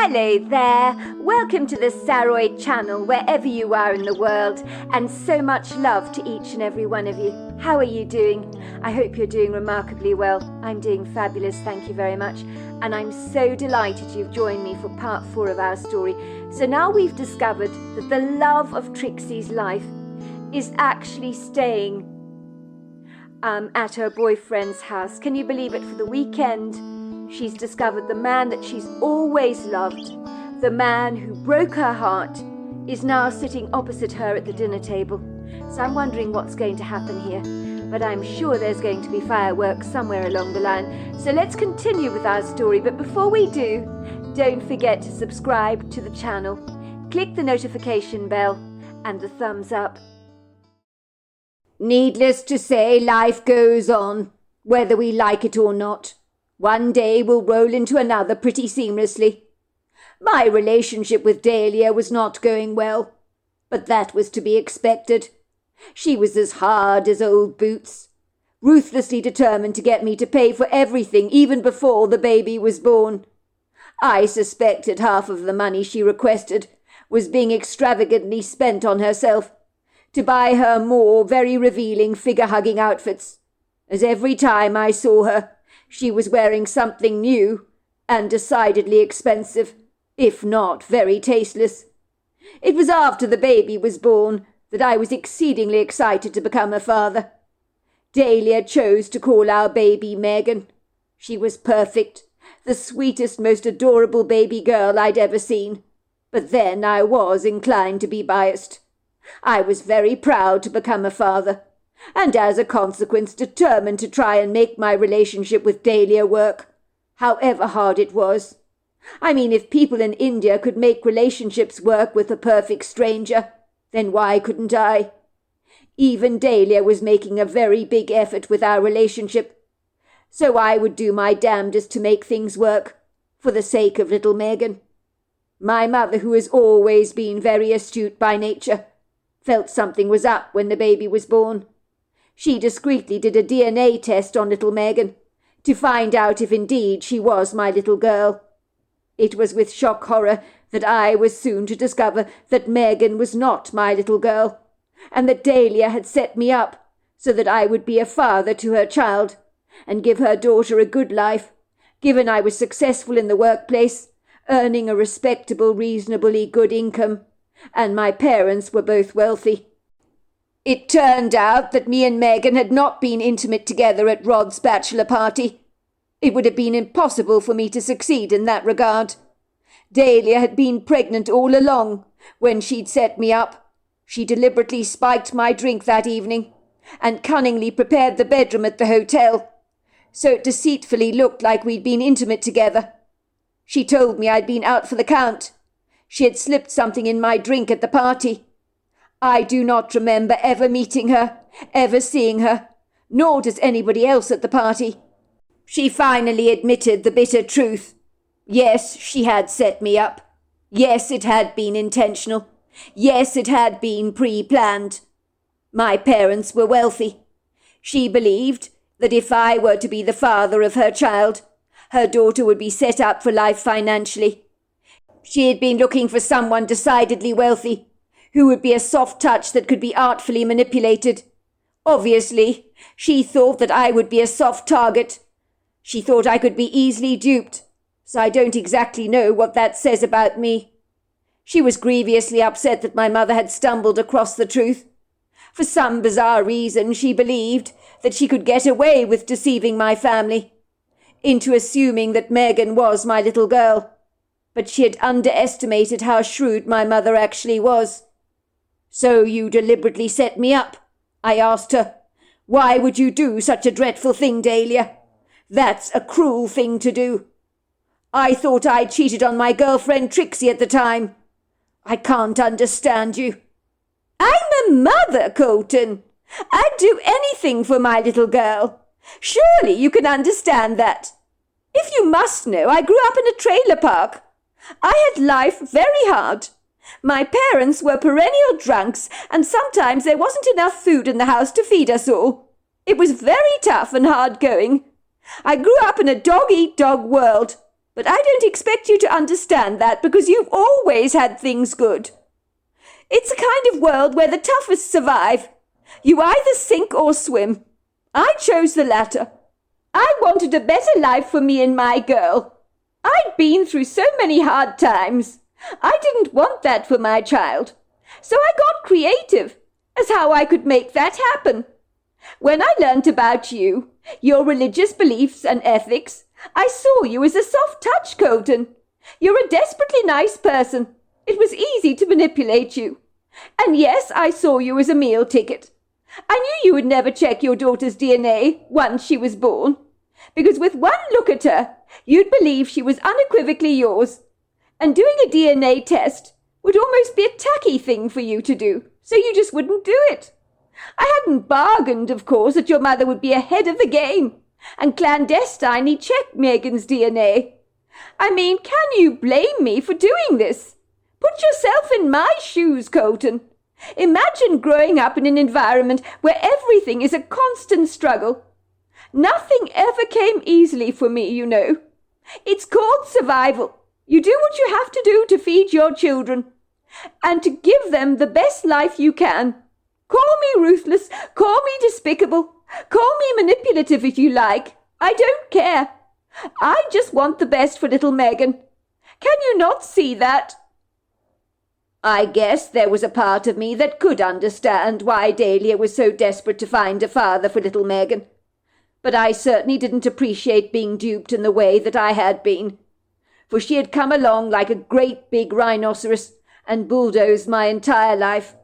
Hello there, welcome to the Saroid channel wherever you are in the world, and so much love to each and every one of you. How are you doing? I hope you're doing remarkably well. I'm doing fabulous, thank you very much, and I'm so delighted you've joined me for part 4 of our story. So now we've discovered that the love of Trixie's life is actually staying at her boyfriend's house. Can you believe it? For the weekend, she's discovered the man that she's always loved, the man who broke her heart, is now sitting opposite her at the dinner table. So I'm wondering what's going to happen here. But I'm sure there's going to be fireworks somewhere along the line. So let's continue with our story. But before we do, don't forget to subscribe to the channel, click the notification bell and the thumbs up. Needless to say, life goes on, whether we like it or not. One day will roll into another pretty seamlessly. My relationship with Dahlia was not going well, but that was to be expected. She was as hard as old boots, ruthlessly determined to get me to pay for everything even before the baby was born. I suspected half of the money she requested was being extravagantly spent on herself, to buy her more very revealing figure-hugging outfits, as every time I saw her, she was wearing something new and decidedly expensive, if not very tasteless. It was after the baby was born that I was exceedingly excited to become a father. Dahlia chose to call our baby Megan. She was perfect, the sweetest, most adorable baby girl I'd ever seen. But then I was inclined to be biased. I was very proud to become a father, and as a consequence determined to try and make my relationship with Dahlia work, however hard it was. I mean, if people in India could make relationships work with a perfect stranger, then why couldn't I? Even Dahlia was making a very big effort with our relationship, so I would do my damnedest to make things work, for the sake of little Megan. My mother, who has always been very astute by nature, felt something was up when the baby was born. She discreetly did a DNA test on little Megan to find out if indeed she was my little girl. It was with shock horror that I was soon to discover that Megan was not my little girl, and that Dahlia had set me up so that I would be a father to her child and give her daughter a good life, given I was successful in the workplace, earning a respectable, reasonably good income, and my parents were both wealthy. It turned out that me and Megan had not been intimate together at Rod's bachelor party. It would have been impossible for me to succeed in that regard. Dahlia had been pregnant all along when she'd set me up. She deliberately spiked my drink that evening and cunningly prepared the bedroom at the hotel, so it deceitfully looked like we'd been intimate together. She told me I'd been out for the count. She had slipped something in my drink at the party. I do not remember ever meeting her, ever seeing her, nor does anybody else at the party. She finally admitted the bitter truth. Yes, she had set me up. Yes, it had been intentional. Yes, it had been pre-planned. My parents were wealthy. She believed that if I were to be the father of her child, her daughter would be set up for life financially. She had been looking for someone decidedly wealthy, who would be a soft touch that could be artfully manipulated. Obviously, she thought that I would be a soft target. She thought I could be easily duped, so I don't exactly know what that says about me. She was grievously upset that my mother had stumbled across the truth. For some bizarre reason, she believed that she could get away with deceiving my family into assuming that Megan was my little girl. But she had underestimated how shrewd my mother actually was. "So you deliberately set me up?" I asked her. "Why would you do such a dreadful thing, Dahlia? That's a cruel thing to do. I thought I cheated on my girlfriend Trixie at the time. I can't understand you." "I'm a mother, Colton. I'd do anything for my little girl. Surely you can understand that. If you must know, I grew up in a trailer park. I had life very hard. My parents were perennial drunks, and sometimes there wasn't enough food in the house to feed us all. It was very tough and hard going. I grew up in a dog-eat-dog world. But I don't expect you to understand that because you've always had things good. It's a kind of world where the toughest survive. You either sink or swim. I chose the latter. I wanted a better life for me and my girl. I'd been through so many hard times. I didn't want that for my child. So I got creative as how I could make that happen. When I learnt about you, your religious beliefs and ethics, I saw you as a soft touch, Colton. You're a desperately nice person. It was easy to manipulate you. And yes, I saw you as a meal ticket. I knew you would never check your daughter's DNA once she was born, because with one look at her, you'd believe she was unequivocally yours. And doing a DNA test would almost be a tacky thing for you to do, so you just wouldn't do it. I hadn't bargained, of course, that your mother would be ahead of the game and clandestinely check Megan's DNA. I mean, can you blame me for doing this? Put yourself in my shoes, Colton. Imagine growing up in an environment where everything is a constant struggle. Nothing ever came easily for me, you know. It's called survival. You do what you have to do to feed your children and to give them the best life you can. Call me ruthless, call me despicable, call me manipulative if you like. I don't care. I just want the best for little Megan. Can you not see that? I guess there was a part of me that could understand why Dahlia was so desperate to find a father for little Megan. But I certainly didn't appreciate being duped in the way that I had been. For she had come along like a great big rhinoceros and bulldozed my entire life.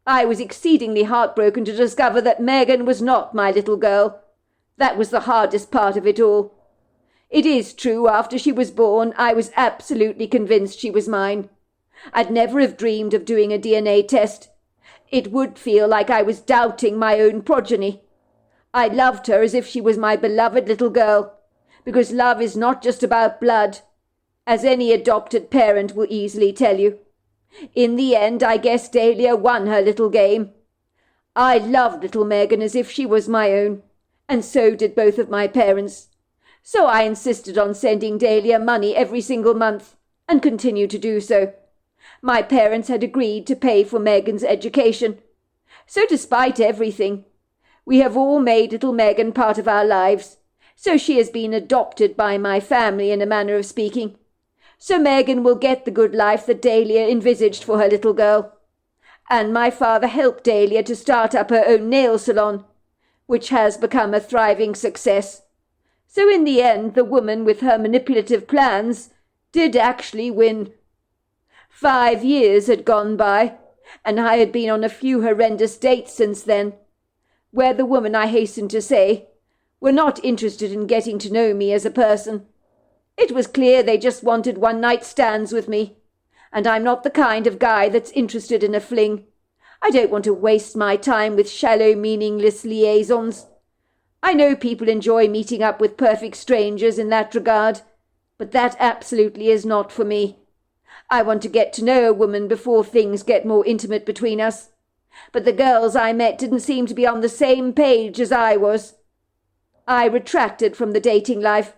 I was exceedingly heartbroken to discover that Megan was not my little girl. That was the hardest part of it all. It is true, after she was born, I was absolutely convinced she was mine. I'd never have dreamed of doing a DNA test. It would feel like I was doubting my own progeny. I loved her as if she was my beloved little girl, because love is not just about blood, as any adopted parent will easily tell you. In the end, I guess Dahlia won her little game. I loved little Megan as if she was my own, and so did both of my parents. So I insisted on sending Dahlia money every single month, and continue to do so. My parents had agreed to pay for Megan's education. So despite everything, we have all made little Megan part of our lives. So she has been adopted by my family, in a manner of speaking. So Megan will get the good life that Dahlia envisaged for her little girl. And my father helped Dahlia to start up her own nail salon, which has become a thriving success. So in the end, the woman with her manipulative plans did actually win. 5 years had gone by, and I had been on a few horrendous dates since then, where the women, I hasten to say, were not interested in getting to know me as a person. It was clear they just wanted one-night stands with me, and I'm not the kind of guy that's interested in a fling. I don't want to waste my time with shallow, meaningless liaisons. I know people enjoy meeting up with perfect strangers in that regard, but that absolutely is not for me. I want to get to know a woman before things get more intimate between us. But the girls I met didn't seem to be on the same page as I was. I retracted from the dating life,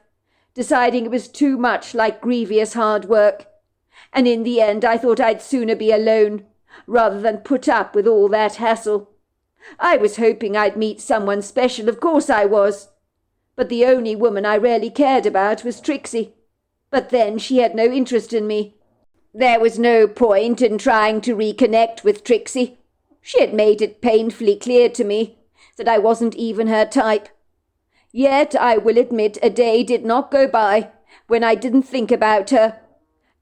deciding it was too much like grievous hard work. And in the end I thought I'd sooner be alone, rather than put up with all that hassle. I was hoping I'd meet someone special, of course I was. But the only woman I really cared about was Trixie. But then she had no interest in me. There was no point in trying to reconnect with Trixie. She had made it painfully clear to me that I wasn't even her type. Yet I will admit a day did not go by when I didn't think about her,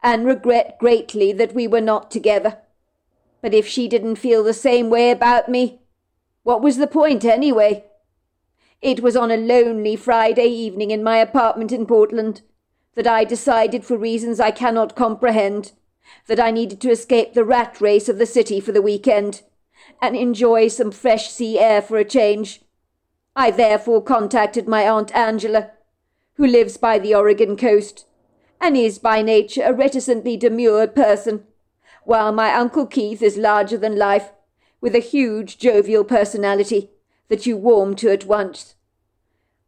and regret greatly that we were not together. But if she didn't feel the same way about me, what was the point anyway? It was on a lonely Friday evening in my apartment in Portland that I decided, for reasons I cannot comprehend, that I needed to escape the rat race of the city for the weekend and enjoy some fresh sea air for a change. I therefore contacted my Aunt Angela, who lives by the Oregon coast, and is by nature a reticently demure person, while my Uncle Keith is larger than life, with a huge jovial personality that you warm to at once.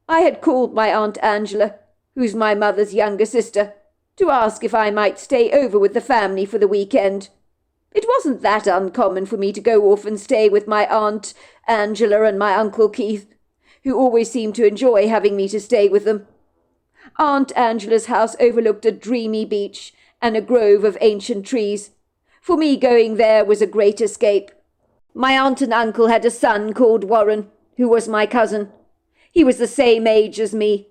I had called my Aunt Angela, who's my mother's younger sister, to ask if I might stay over with the family for the weekend. It wasn't that uncommon for me to go off and stay with my Aunt Angela and my Uncle Keith, who always seemed to enjoy having me to stay with them. Aunt Angela's house overlooked a dreamy beach and a grove of ancient trees. For me, going there was a great escape. My aunt and uncle had a son called Warren, who was my cousin. He was the same age as me,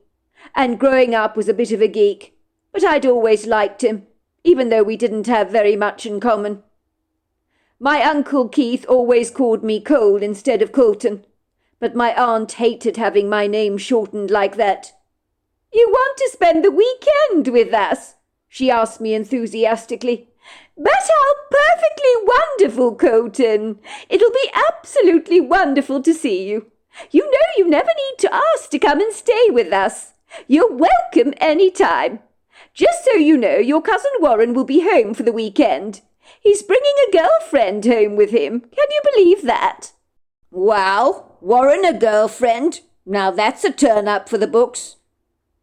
and growing up was a bit of a geek, but I'd always liked him, even though we didn't have very much in common. My Uncle Keith always called me Cole instead of Colton, but my aunt hated having my name shortened like that. "You want to spend the weekend with us?" she asked me enthusiastically. "But how perfectly wonderful, Colton! It'll be absolutely wonderful to see you. You know you never need to ask to come and stay with us. You're welcome any time. Just so you know, your cousin Warren will be home for the weekend. He's bringing a girlfriend home with him. Can you believe that?" "Wow, Warren a girlfriend? Now that's a turn-up for the books.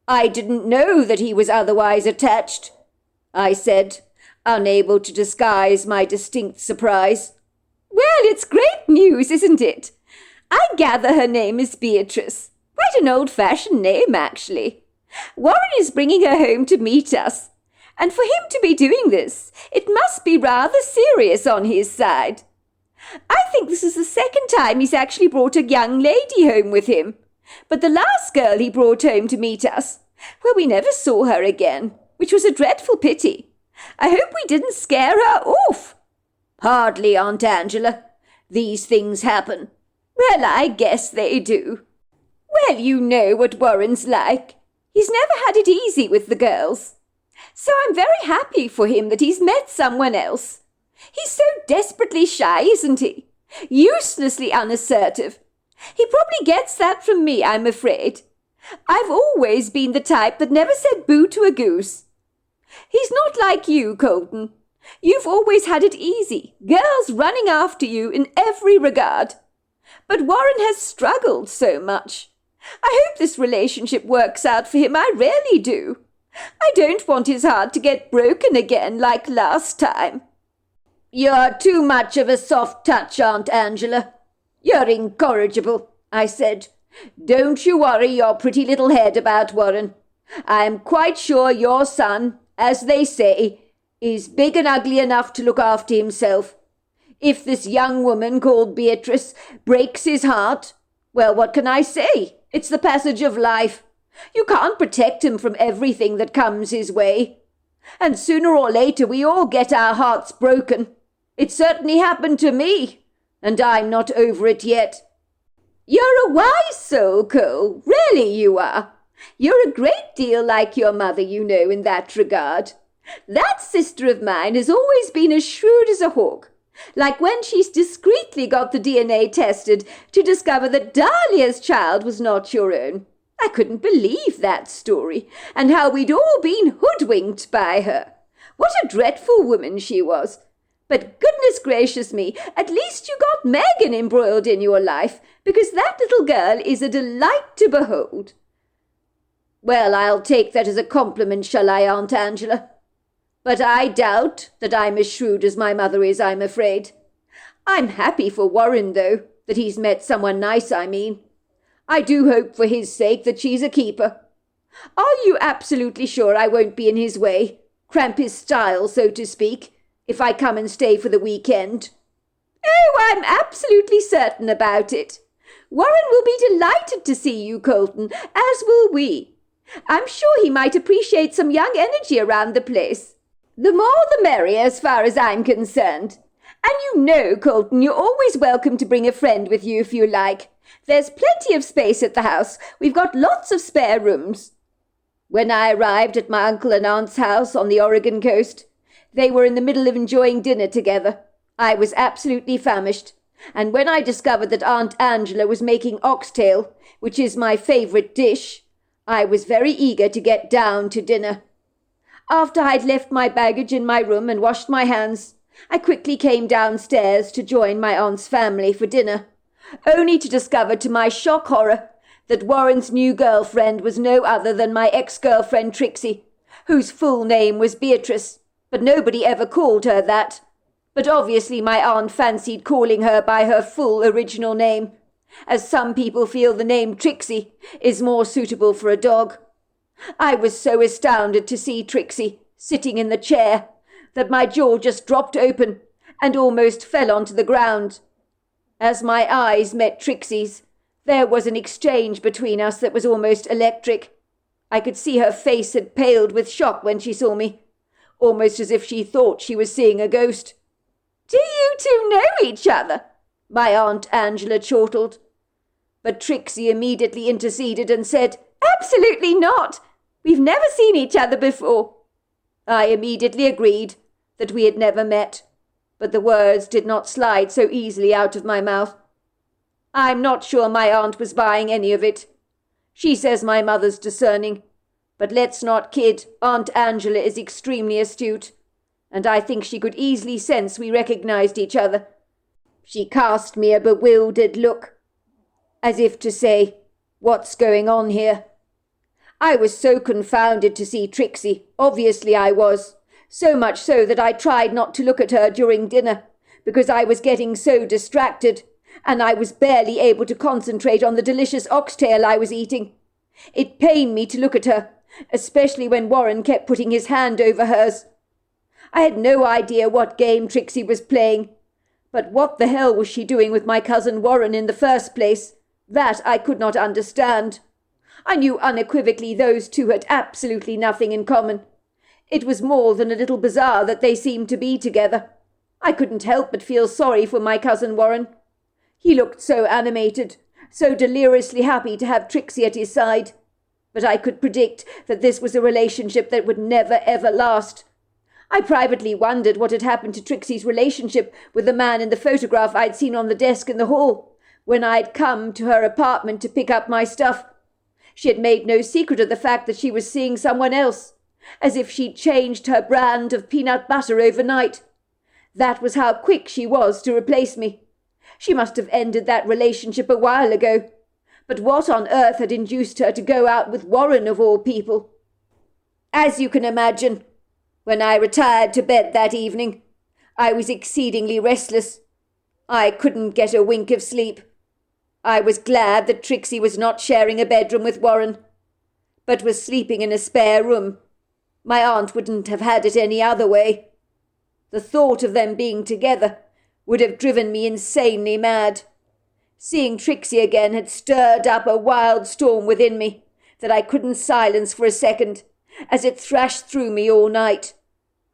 I didn't know that he was otherwise attached," I said, unable to disguise my distinct surprise. "Well, it's great news, isn't it? I gather her name is Beatrice. Quite an old-fashioned name, actually. Warren is bringing her home to meet us, and for him to be doing this, it must be rather serious on his side. I think this is the second time he's actually brought a young lady home with him, but the last girl he brought home to meet us, well, we never saw her again, which was a dreadful pity. I hope we didn't scare her off." "Hardly, Aunt Angela. These things happen." "Well, I guess they do." "Well, you know what Warren's like. He's never had it easy with the girls. So I'm very happy for him that he's met someone else. He's so desperately shy, isn't he? Uselessly unassertive. He probably gets that from me, I'm afraid. I've always been the type that never said boo to a goose. He's not like you, Colton. You've always had it easy, girls running after you in every regard. But Warren has struggled so much. I hope this relationship works out for him, I really do. I don't want his heart to get broken again like last time." "You're too much of a soft touch, Aunt Angela. You're incorrigible," I said. "Don't you worry your pretty little head about Warren. I'm quite sure your son, as they say, is big and ugly enough to look after himself. If this young woman called Beatrice breaks his heart, well, what can I say? It's the passage of life. You can't protect him from everything that comes his way. And sooner or later we all get our hearts broken. It certainly happened to me, and I'm not over it yet." "You're a wise soul, Cole. Really you are. You're a great deal like your mother, you know, in that regard. That sister of mine has always been as shrewd as a hawk, like when she's discreetly got the DNA tested to discover that Dahlia's child was not your own. I couldn't believe that story, and how we'd all been hoodwinked by her. What a dreadful woman she was. But goodness gracious me, at least you got Megan embroiled in your life, because that little girl is a delight to behold." "Well, I'll take that as a compliment, shall I, Aunt Angela? But I doubt that I'm as shrewd as my mother is, I'm afraid. I'm happy for Warren, though, that he's met someone nice, I mean. I do hope for his sake that she's a keeper. Are you absolutely sure I won't be in his way, cramp his style, so to speak, if I come and stay for the weekend?" "Oh, I'm absolutely certain about it. Warren will be delighted to see you, Colton, as will we. I'm sure he might appreciate some young energy around the place. The more the merrier, as far as I'm concerned. And you know, Colton, you're always welcome to bring a friend with you if you like. There's plenty of space at the house. We've got lots of spare rooms." When I arrived at my uncle and aunt's house on the Oregon coast, they were in the middle of enjoying dinner together. I was absolutely famished, and when I discovered that Aunt Angela was making oxtail, which is my favourite dish, I was very eager to get down to dinner. After I'd left my baggage in my room and washed my hands, I quickly came downstairs to join my aunt's family for dinner, only to discover to my shock horror that Warren's new girlfriend was no other than my ex-girlfriend Trixie, whose full name was Beatrice, but nobody ever called her that. But obviously my aunt fancied calling her by her full original name, as some people feel the name Trixie is more suitable for a dog. I was so astounded to see Trixie sitting in the chair that my jaw just dropped open and almost fell onto the ground. As my eyes met Trixie's, there was an exchange between us that was almost electric. I could see her face had paled with shock when she saw me, almost as if she thought she was seeing a ghost. "Do you two know each other?" my Aunt Angela chortled. But Trixie immediately interceded and said, "Absolutely not. We've never seen each other before." I immediately agreed that we had never met, but the words did not slide so easily out of my mouth. I'm not sure my aunt was buying any of it. She says my mother's discerning, but let's not kid, Aunt Angela is extremely astute, and I think she could easily sense we recognized each other. She cast me a bewildered look, as if to say, "What's going on here?" I was so confounded to see Trixie, obviously I was, so much so that I tried not to look at her during dinner, because I was getting so distracted, and I was barely able to concentrate on the delicious oxtail I was eating. It pained me to look at her, especially when Warren kept putting his hand over hers. I had no idea what game Trixie was playing, but what the hell was she doing with my cousin Warren in the first place? That I could not understand. I knew unequivocally those two had absolutely nothing in common. It was more than a little bizarre that they seemed to be together. I couldn't help but feel sorry for my cousin Warren. He looked so animated, so deliriously happy to have Trixie at his side. But I could predict that this was a relationship that would never ever last. I privately wondered what had happened to Trixie's relationship with the man in the photograph I'd seen on the desk in the hall, when I'd come to her apartment to pick up my stuff. She had made no secret of the fact that she was seeing someone else, as if she'd changed her brand of peanut butter overnight. That was how quick she was to replace me. She must have ended that relationship a while ago. But what on earth had induced her to go out with Warren of all people? As you can imagine, when I retired to bed that evening, I was exceedingly restless. I couldn't get a wink of sleep. I was glad that Trixie was not sharing a bedroom with Warren, but was sleeping in a spare room. My aunt wouldn't have had it any other way. The thought of them being together would have driven me insanely mad. Seeing Trixie again had stirred up a wild storm within me that I couldn't silence for a second, as it thrashed through me all night.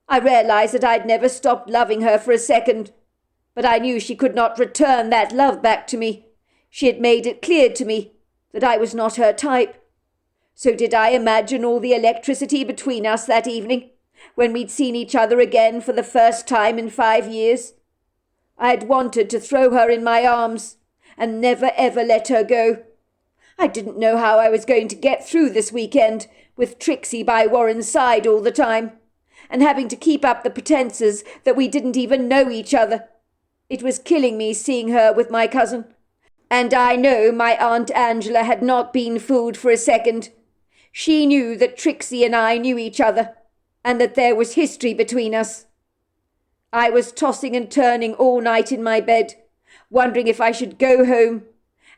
I realized that I'd never stopped loving her for a second, but I knew she could not return that love back to me. She had made it clear to me that I was not her type. So did I imagine all the electricity between us that evening, when we'd seen each other again for the first time in 5 years? I had wanted to throw her in my arms and never ever let her go. I didn't know how I was going to get through this weekend with Trixie by Warren's side all the time, and having to keep up the pretenses that we didn't even know each other. It was killing me seeing her with my cousin. And I know my Aunt Angela had not been fooled for a second. She knew that Trixie and I knew each other, and that there was history between us. I was tossing and turning all night in my bed, wondering if I should go home,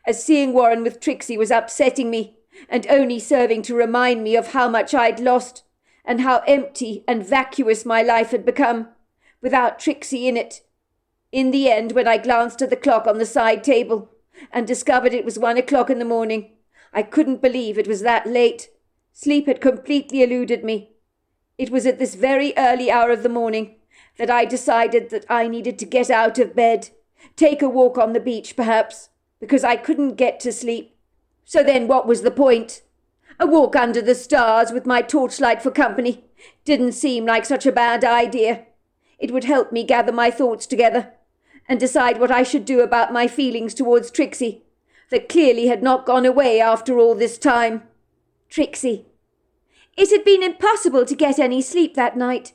as seeing Warren with Trixie was upsetting me, and only serving to remind me of how much I'd lost, and how empty and vacuous my life had become, without Trixie in it. In the end, when I glanced at the clock on the side table, and discovered it was 1 o'clock in the morning, I couldn't believe it was that late. Sleep had completely eluded me. It was at this very early hour of the morning that I decided that I needed to get out of bed, take a walk on the beach perhaps, because I couldn't get to sleep. So then what was the point? A walk under the stars with my torchlight for company didn't seem like such a bad idea. It would help me gather my thoughts together and decide what I should do about my feelings towards Trixie, that clearly had not gone away after all this time. Trixie. It had been impossible to get any sleep that night,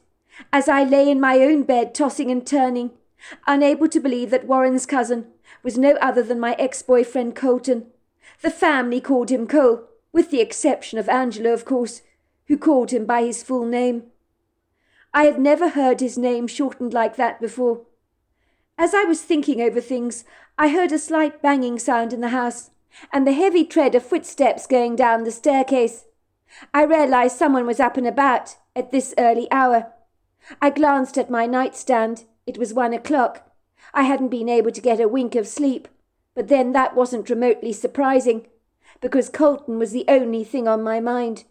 as I lay in my own bed tossing and turning, unable to believe that Warren's cousin was no other than my ex-boyfriend Colton, The family called him Cole, with the exception of Angela, of course, who called him by his full name. I had never heard his name shortened like that before. As I was thinking over things, I heard a slight banging sound in the house, and the heavy tread of footsteps going down the staircase. I realized someone was up and about at this early hour. I glanced at my nightstand. It was 1 o'clock. I hadn't been able to get a wink of sleep, but then that wasn't remotely surprising, because Colton was the only thing on my mind.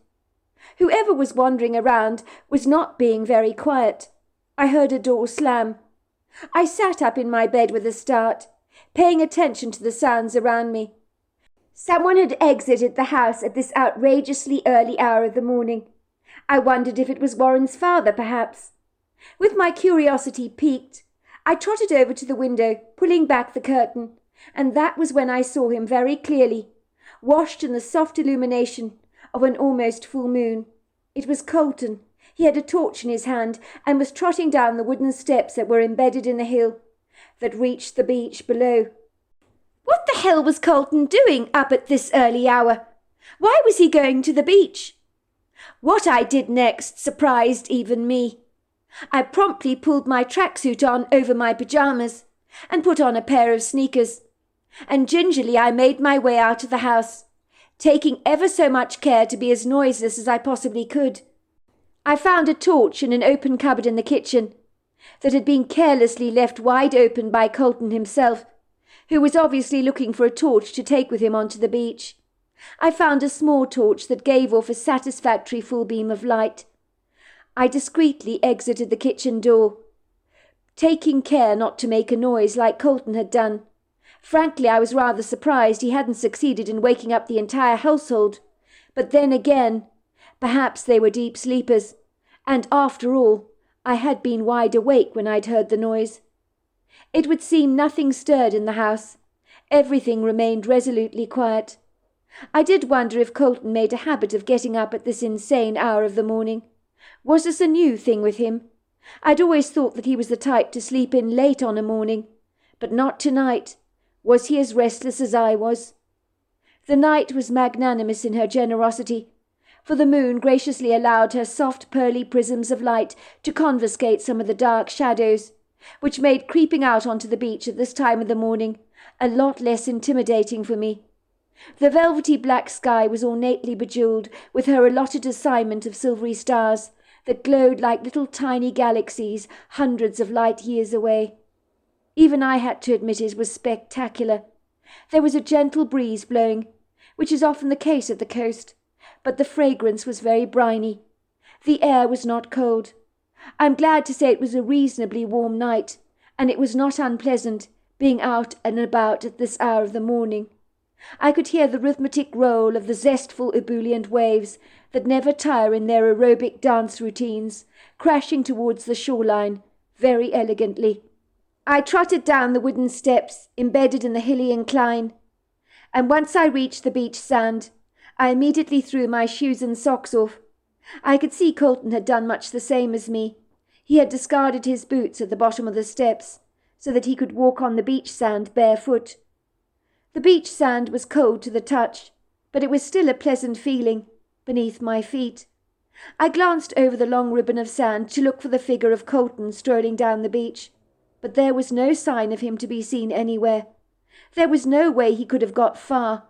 Whoever was wandering around was not being very quiet. I heard a door slam. I sat up in my bed with a start, paying attention to the sounds around me. Someone had exited the house at this outrageously early hour of the morning. I wondered if it was Warren's father, perhaps. With my curiosity piqued, I trotted over to the window, pulling back the curtain, and that was when I saw him very clearly, washed in the soft illumination of an almost full moon. It was Colton. He had a torch in his hand and was trotting down the wooden steps that were embedded in the hill that reached the beach below. What the hell was Colton doing up at this early hour? Why was he going to the beach? What I did next surprised even me. I promptly pulled my tracksuit on over my pyjamas and put on a pair of sneakers, and gingerly I made my way out of the house, taking ever so much care to be as noiseless as I possibly could. I found a torch in an open cupboard in the kitchen that had been carelessly left wide open by Colton himself, who was obviously looking for a torch to take with him onto the beach. I found a small torch that gave off a satisfactory full beam of light. I discreetly exited the kitchen door, taking care not to make a noise like Colton had done. Frankly, I was rather surprised he hadn't succeeded in waking up the entire household. But then again, perhaps they were deep sleepers, and after all, I had been wide awake when I'd heard the noise. It would seem nothing stirred in the house. Everything remained resolutely quiet. I did wonder if Colton made a habit of getting up at this insane hour of the morning. Was this a new thing with him? I'd always thought that he was the type to sleep in late on a morning, but not tonight. Was he as restless as I was? The night was magnanimous in her generosity, for the moon graciously allowed her soft pearly prisms of light to confiscate some of the dark shadows, which made creeping out onto the beach at this time of the morning a lot less intimidating for me. The velvety black sky was ornately bejewelled with her allotted assignment of silvery stars that glowed like little tiny galaxies hundreds of light years away. Even I had to admit it was spectacular. There was a gentle breeze blowing, which is often the case at the coast, but the fragrance was very briny. The air was not cold. I'm glad to say it was a reasonably warm night, and it was not unpleasant being out and about at this hour of the morning. I could hear the rhythmic roll of the zestful ebullient waves that never tire in their aerobic dance routines, crashing towards the shoreline very elegantly. I trotted down the wooden steps embedded in the hilly incline, and once I reached the beach sand, I immediately threw my shoes and socks off. I could see Colton had done much the same as me. He had discarded his boots at the bottom of the steps, so that he could walk on the beach sand barefoot. The beach sand was cold to the touch, but it was still a pleasant feeling beneath my feet. I glanced over the long ribbon of sand to look for the figure of Colton strolling down the beach, but there was no sign of him to be seen anywhere. There was no way he could have got far.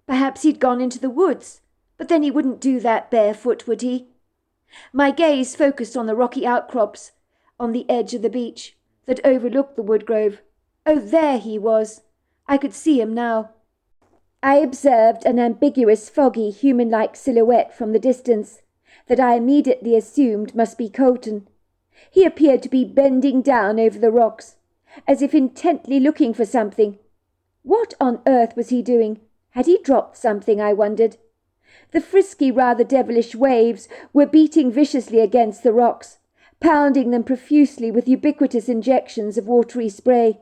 Perhaps he'd gone into the woods, but then he wouldn't do that barefoot, would he? My gaze focused on the rocky outcrops on the edge of the beach that overlooked the wood grove. Oh, there he was. I could see him now. I observed an ambiguous, foggy, human-like silhouette from the distance that I immediately assumed must be Colton. He appeared to be bending down over the rocks, as if intently looking for something. What on earth was he doing? Had he dropped something, I wondered? The frisky, rather devilish waves were beating viciously against the rocks, pounding them profusely with ubiquitous injections of watery spray.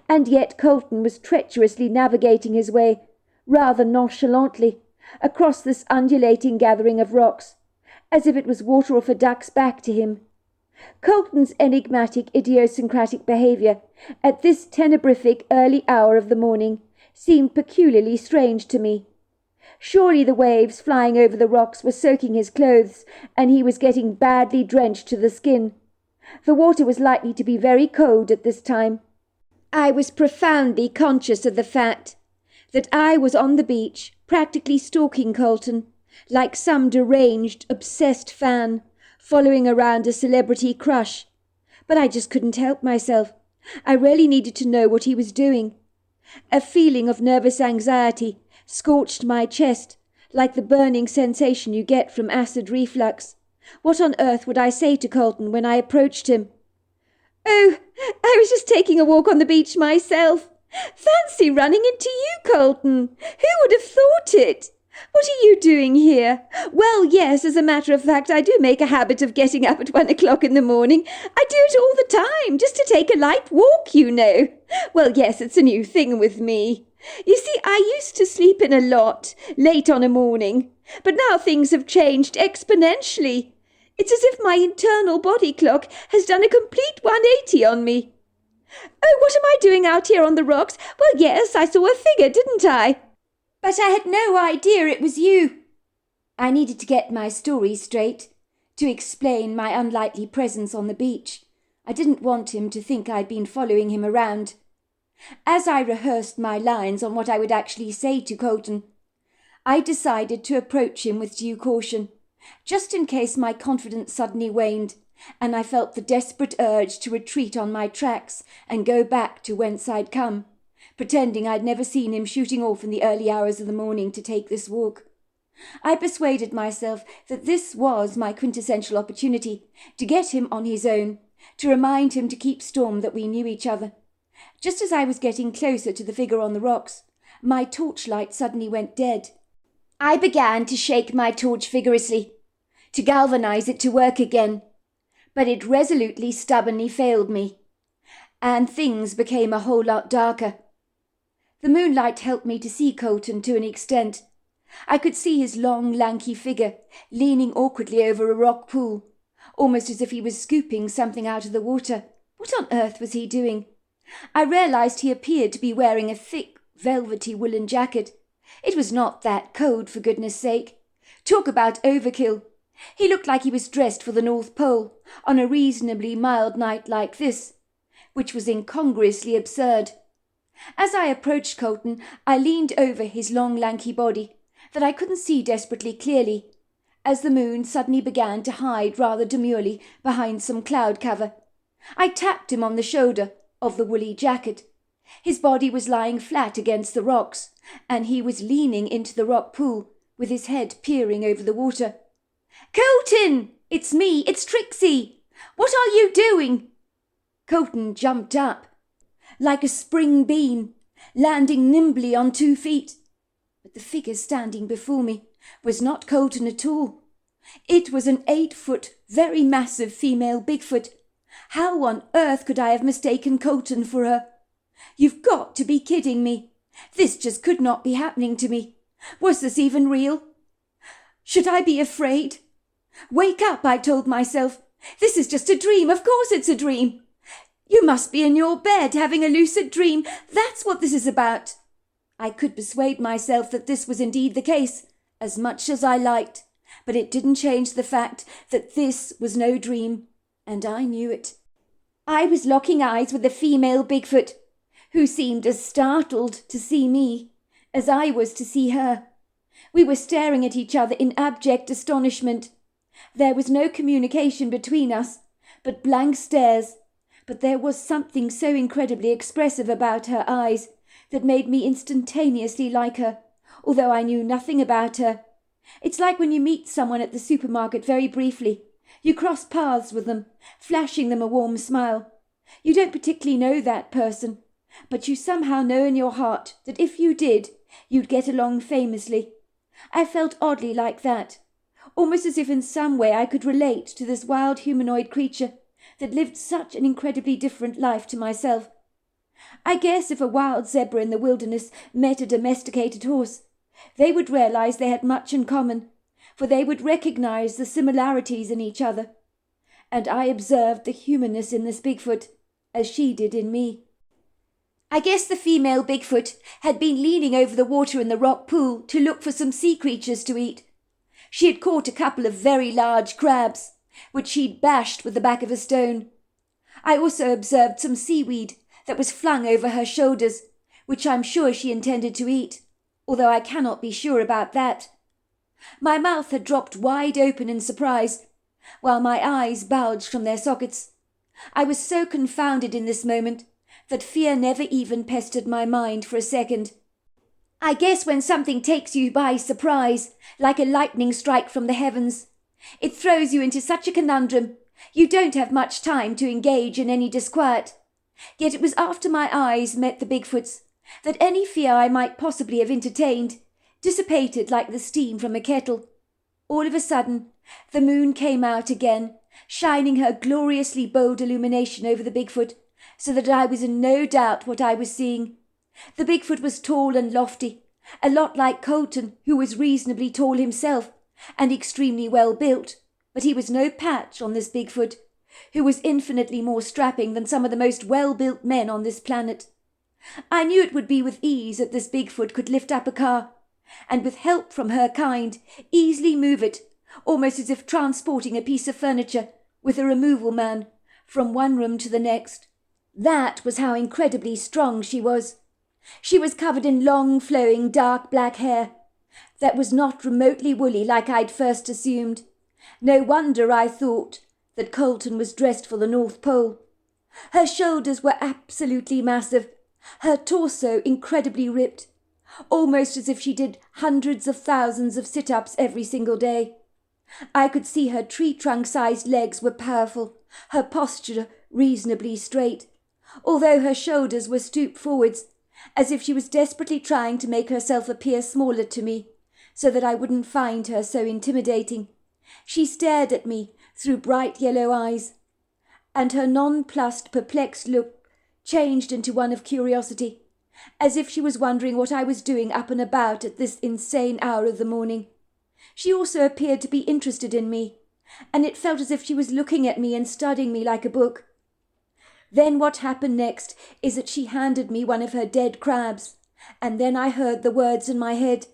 And yet Colton was treacherously navigating his way, rather nonchalantly, across this undulating gathering of rocks, as if it was water off a duck's back to him. Colton's enigmatic, idiosyncratic behaviour at this tenebrific early hour of the morning seemed peculiarly strange to me. Surely the waves flying over the rocks were soaking his clothes, and he was getting badly drenched to the skin. The water was likely to be very cold at this time. I was profoundly conscious of the fact that I was on the beach, practically stalking Colton, like some deranged, obsessed fan, following around a celebrity crush. But I just couldn't help myself. I really needed to know what he was doing. A feeling of nervous anxiety scorched my chest, like the burning sensation you get from acid reflux. What on earth would I say to Colton when I approached him? "Oh, I was just taking a walk on the beach myself. Fancy running into you, Colton. Who would have thought it? What are you doing here?" "Well, yes, as a matter of fact, I do make a habit of getting up at 1 o'clock in the morning. I do it all the time, just to take a light walk, you know. Well, yes, it's a new thing with me. You see, I used to sleep in a lot, late on a morning, but now things have changed exponentially. It's as if my internal body clock has done a complete 180 on me. Oh, what am I doing out here on the rocks? Well, yes, I saw a figure, didn't I? But I had no idea it was you." I needed to get my story straight, to explain my unlikely presence on the beach. I didn't want him to think I'd been following him around. As I rehearsed my lines on what I would actually say to Colton, I decided to approach him with due caution, just in case my confidence suddenly waned, and I felt the desperate urge to retreat on my tracks and go back to whence I'd come, pretending I'd never seen him shooting off in the early hours of the morning to take this walk. I persuaded myself that this was my quintessential opportunity to get him on his own, to remind him to keep storm that we knew each other. Just as I was getting closer to the figure on the rocks, my torchlight suddenly went dead. I began to shake my torch vigorously, to galvanize it to work again, but it resolutely, stubbornly failed me, and things became a whole lot darker. The moonlight helped me to see Colton to an extent. I could see his long, lanky figure leaning awkwardly over a rock pool, almost as if he was scooping something out of the water. What on earth was he doing? I realized he appeared to be wearing a thick, velvety woolen jacket. It was not that cold, for goodness sake. Talk about overkill. He looked like he was dressed for the North Pole on a reasonably mild night like this, which was incongruously absurd. As I approached Colton, I leaned over his long, lanky body, that I couldn't see desperately clearly, as the moon suddenly began to hide rather demurely behind some cloud cover. I tapped him on the shoulder of the woolly jacket. His body was lying flat against the rocks, and he was leaning into the rock pool, with his head peering over the water. "Colton! It's me! It's Trixie! What are you doing?" Colton jumped up, like a spring bean, landing nimbly on 2 feet. But the figure standing before me was not Colton at all. It was an 8-foot, very massive female Bigfoot. How on earth could I have mistaken Colton for her? You've got to be kidding me. This just could not be happening to me. Was this even real? Should I be afraid? Wake up, I told myself. This is just a dream. Of course it's a dream. You must be in your bed having a lucid dream. That's what this is about. I could persuade myself that this was indeed the case, as much as I liked, but it didn't change the fact that this was no dream, and I knew it. I was locking eyes with a female Bigfoot, who seemed as startled to see me as I was to see her. We were staring at each other in abject astonishment. There was no communication between us, but blank stares, but there was something so incredibly expressive about her eyes that made me instantaneously like her, although I knew nothing about her. It's like when you meet someone at the supermarket very briefly. You cross paths with them, flashing them a warm smile. You don't particularly know that person, but you somehow know in your heart that if you did, you'd get along famously. I felt oddly like that, almost as if in some way I could relate to this wild humanoid creature that lived such an incredibly different life to myself. I guess if a wild zebra in the wilderness met a domesticated horse, they would realize they had much in common, for they would recognize the similarities in each other. And I observed the humanness in this Bigfoot, as she did in me. I guess the female Bigfoot had been leaning over the water in the rock pool to look for some sea creatures to eat. She had caught a couple of very large crabs, which she'd bashed with the back of a stone. I also observed some seaweed that was flung over her shoulders, which I'm sure she intended to eat, although I cannot be sure about that. My mouth had dropped wide open in surprise, while my eyes bulged from their sockets. I was so confounded in this moment that fear never even pestered my mind for a second. I guess when something takes you by surprise, like a lightning strike from the heavens, it throws you into such a conundrum, you don't have much time to engage in any disquiet. Yet it was after my eyes met the Bigfoot's that any fear I might possibly have entertained dissipated like the steam from a kettle. All of a sudden, the moon came out again, shining her gloriously bold illumination over the Bigfoot, so that I was in no doubt what I was seeing. The Bigfoot was tall and lofty, a lot like Colton, who was reasonably tall himself, and extremely well built, but he was no patch on this Bigfoot, who was infinitely more strapping than some of the most well-built men on this planet. I knew it would be with ease that this Bigfoot could lift up a car, and with help from her kind, easily move it, almost as if transporting a piece of furniture, with a removal man, from one room to the next. That was how incredibly strong she was. She was covered in long, flowing, dark black hair that was not remotely woolly like I'd first assumed. No wonder I thought that Colton was dressed for the North Pole. Her shoulders were absolutely massive, her torso incredibly ripped, almost as if she did hundreds of thousands of sit-ups every single day. I could see her tree-trunk-sized legs were powerful, her posture reasonably straight, although her shoulders were stooped forwards, as if she was desperately trying to make herself appear smaller to me, so that I wouldn't find her so intimidating. She stared at me through bright yellow eyes, and her nonplussed, perplexed look changed into one of curiosity, as if she was wondering what I was doing up and about at this insane hour of the morning. She also appeared to be interested in me, and it felt as if she was looking at me and studying me like a book. Then what happened next is that she handed me one of her dead crabs, and then I heard the words in my head.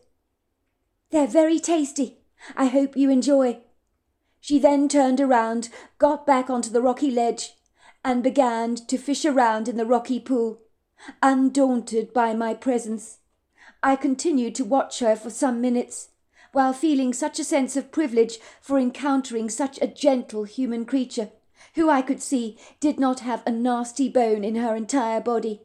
"They're very tasty. I hope you enjoy." She then turned around, got back onto the rocky ledge, and began to fish around in the rocky pool, undaunted by my presence. I continued to watch her for some minutes, while feeling such a sense of privilege for encountering such a gentle human creature, who I could see did not have a nasty bone in her entire body.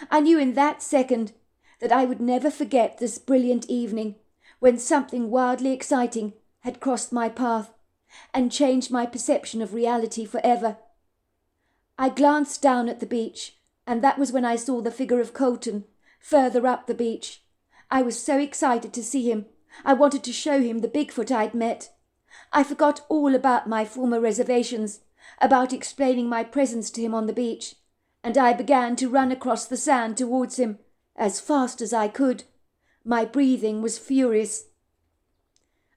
I knew in that second that I would never forget this brilliant evening, when something wildly exciting had crossed my path and changed my perception of reality forever. I glanced down at the beach, and that was when I saw the figure of Colton further up the beach. I was so excited to see him. I wanted to show him the Bigfoot I'd met. I forgot all about my former reservations, about explaining my presence to him on the beach, and I began to run across the sand towards him as fast as I could. My breathing was furious.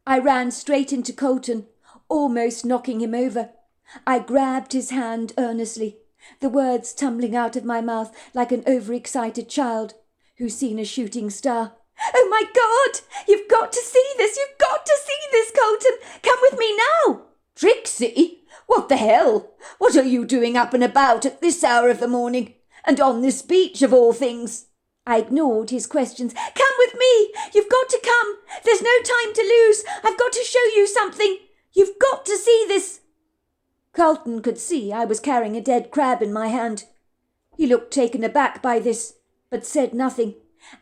I ran straight into Colton, almost knocking him over. I grabbed his hand earnestly, the words tumbling out of my mouth like an overexcited child who's seen a shooting star. "Oh, my God! You've got to see this! You've got to see this, Colton! Come with me now!" "Trixie? What the hell? What are you doing up and about at this hour of the morning, and on this beach of all things?" I ignored his questions. "Come with me! You've got to come! There's no time to lose! I've got to show you something! You've got to see this!" Colton could see I was carrying a dead crab in my hand. He looked taken aback by this, but said nothing,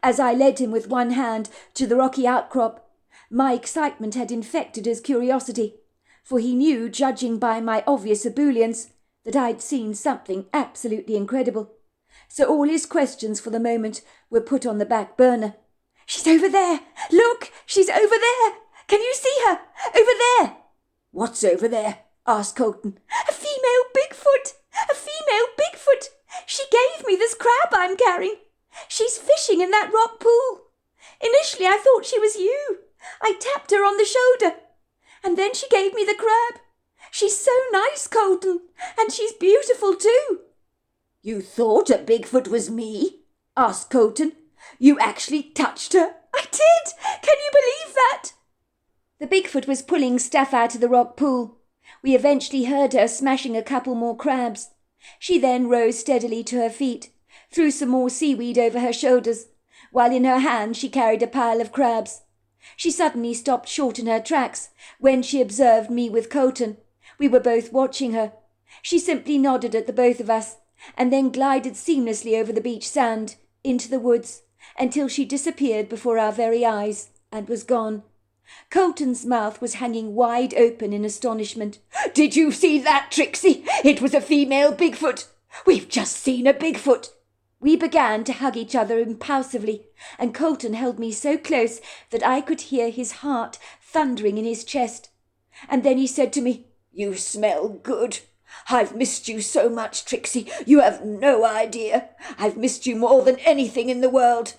as I led him with one hand to the rocky outcrop. My excitement had infected his curiosity, for he knew, judging by my obvious ebullience, that I'd seen something absolutely incredible. So all his questions for the moment were put on the back burner. "She's over there! Look! She's over there! Can you see her? Over there!" "What's over there?" asked Colton. "A female Bigfoot! A female Bigfoot! She gave me this crab I'm carrying. She's fishing in that rock pool. Initially I thought she was you. I tapped her on the shoulder, and then she gave me the crab. She's so nice, Colton, and she's beautiful too." "You thought a Bigfoot was me?" asked Colton. You actually touched her? I did! Can you believe that? The Bigfoot was pulling stuff out of the rock pool. We eventually heard her smashing a couple more crabs. She then rose steadily to her feet, threw some more seaweed over her shoulders, while in her hand she carried a pile of crabs. She suddenly stopped short in her tracks when she observed me with Colton. We were both watching her. She simply nodded at the both of us, and then glided seamlessly over the beach sand into the woods until she disappeared before our very eyes and was gone. Colton's mouth was hanging wide open in astonishment. Did you see that, Trixie? It was a female Bigfoot. We've just seen a Bigfoot. We began to hug each other impulsively, and Colton held me so close that I could hear his heart thundering in his chest. And then he said to me, You smell good. I've missed you so much, Trixie. You have no idea. I've missed you more than anything in the world.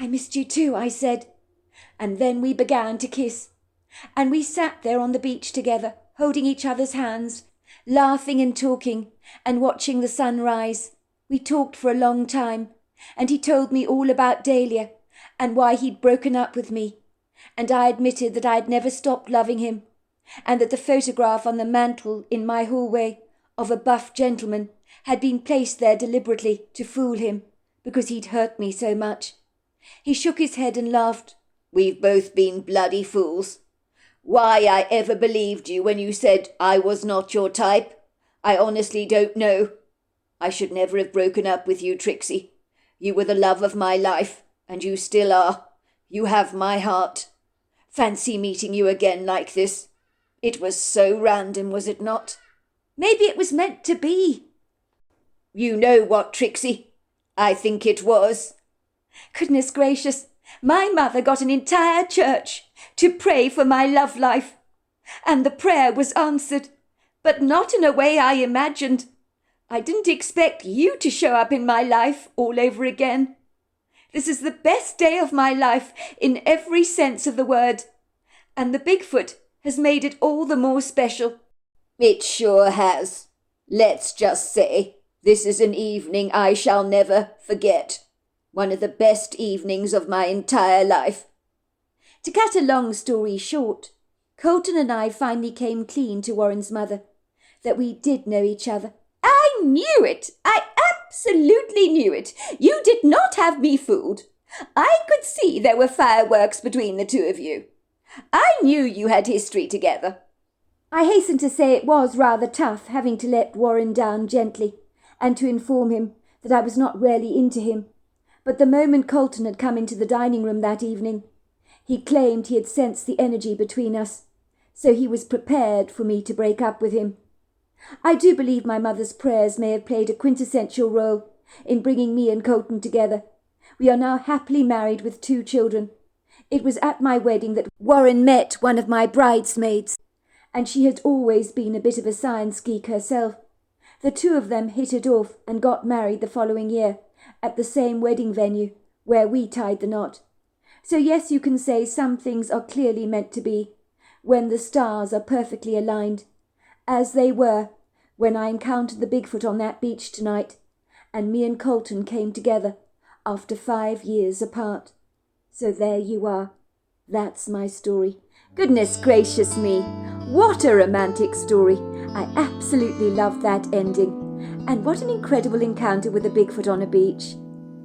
I missed you too, I said. And then we began to kiss. And we sat there on the beach together, holding each other's hands, laughing and talking, and watching the sun rise. We talked for a long time, and he told me all about Dahlia, and why he'd broken up with me. And I admitted that I'd never stopped loving him, and that the photograph on the mantel in my hallway of a buff gentleman had been placed there deliberately to fool him, because he'd hurt me so much. He shook his head and laughed. We've both been bloody fools. Why I ever believed you when you said I was not your type, I honestly don't know. I should never have broken up with you, Trixie. You were the love of my life, and you still are. You have my heart. Fancy meeting you again like this. It was so random, was it not? Maybe it was meant to be. You know what, Trixie? I think it was. Goodness gracious, my mother got an entire church to pray for my love life, and the prayer was answered, but not in a way I imagined. I didn't expect you to show up in my life all over again. This is the best day of my life in every sense of the word, and the Bigfoot has made it all the more special. It sure has. Let's just say this is an evening I shall never forget. One of the best evenings of my entire life. To cut a long story short, Colton and I finally came clean to Warren's mother, that we did know each other. I knew it! I absolutely knew it! You did not have me fooled. I could see there were fireworks between the two of you. I knew you had history together. I hasten to say it was rather tough having to let Warren down gently, and to inform him that I was not really into him. But the moment Colton had come into the dining room that evening, he claimed he had sensed the energy between us, so he was prepared for me to break up with him. I do believe my mother's prayers may have played a quintessential role in bringing me and Colton together. We are now happily married with 2 children. It was at my wedding that Warren met one of my bridesmaids, and she had always been a bit of a science geek herself. The 2 of them hit it off and got married the following year at the same wedding venue where we tied the knot. So yes, you can say some things are clearly meant to be when the stars are perfectly aligned, as they were when I encountered the Bigfoot on that beach tonight, and me and Colton came together after 5 years apart. So there you are. That's my story. Goodness gracious me, what a romantic story. I absolutely loved that ending. And what an incredible encounter with a Bigfoot on a beach.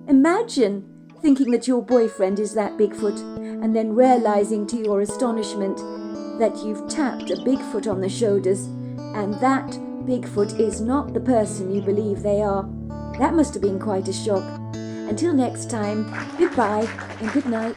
Imagine thinking that your boyfriend is that Bigfoot, and then realizing to your astonishment that you've tapped a Bigfoot on the shoulders, and that Bigfoot is not the person you believe they are. That must have been quite a shock. Until next time, goodbye and good night.